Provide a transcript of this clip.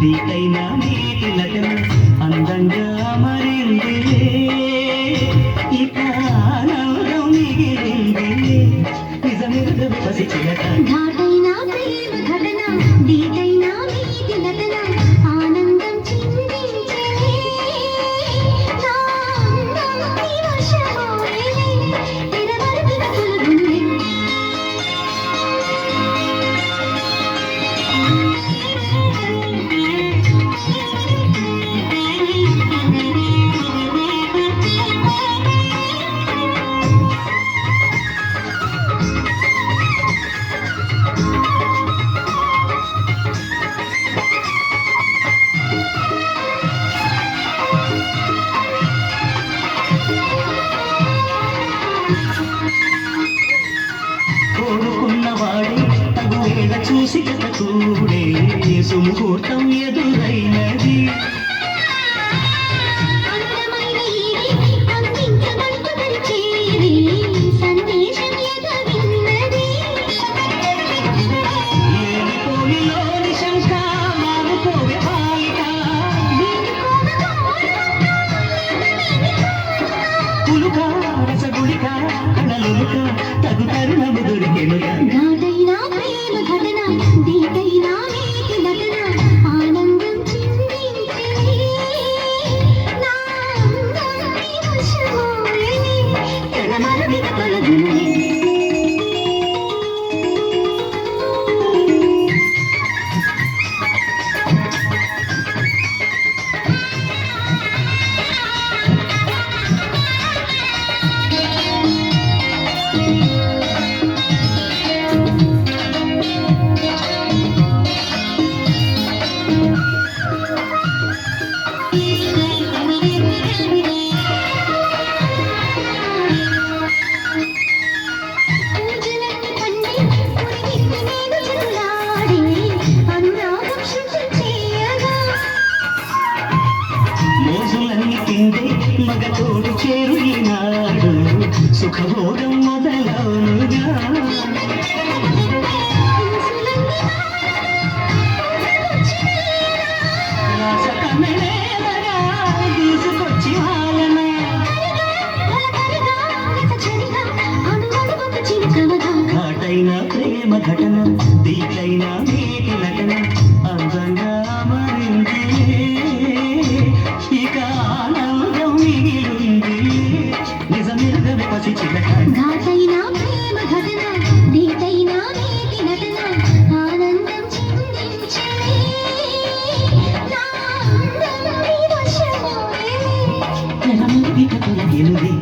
నీకైనా నీటి నటన అందంగా మరింది ఇక ఆనందం మిగిలింది నిజమిరుగ పసి చిలక ఘాటైన ప్రేమ ఘటన దీటైన నీటి నటన ఆనందం చిందించే నా అందం నీ వశమోయే తెరవరపిన తొలగుంది కోరుకున్నవాడే తగు వేళ చూసి కథ కూడే సుముహూర్తం ఎదురైనది అందమైన ఈడి అందించమంటూ చేరి సందేశం ఎదవిన్నది లేనిపోనిలోని శంఖ మానుకోవే బాలిక పులుక రసగుళిక కళలుక తగు తరుణము దొరికెనుగా ఘాటైన ప్రేమ ఘటన దీటైన నీటి నటన ఆనందం చిందించే నా అందం నీ వశమోయే తెరమరపిన తొలగుంది పూజలన్నీ పండి పురిగిన్ని నేను చెతులాడి అనురాగం శుద్ధి చేయగా మోజులన్నీ తిండే మగతోడు చేరు ఈనాడు సుఖభోగం మొదలవునుగా రాసకమేలగా దూసుకొచ్చి వాలన ఘాటైన ప్రేమ ఘటన దీటైన నీటి నటన అందంగా మరింది ఇక ఆనందం మిగిలింది నిజమిరుగ పసి చిలక ఘాటైన ప్రేమ ఘటన దీటైన నీటి నటన ఆనందం చిందించే నా అందం నీ వశమోయే తెరమరుగిక తొలగినుది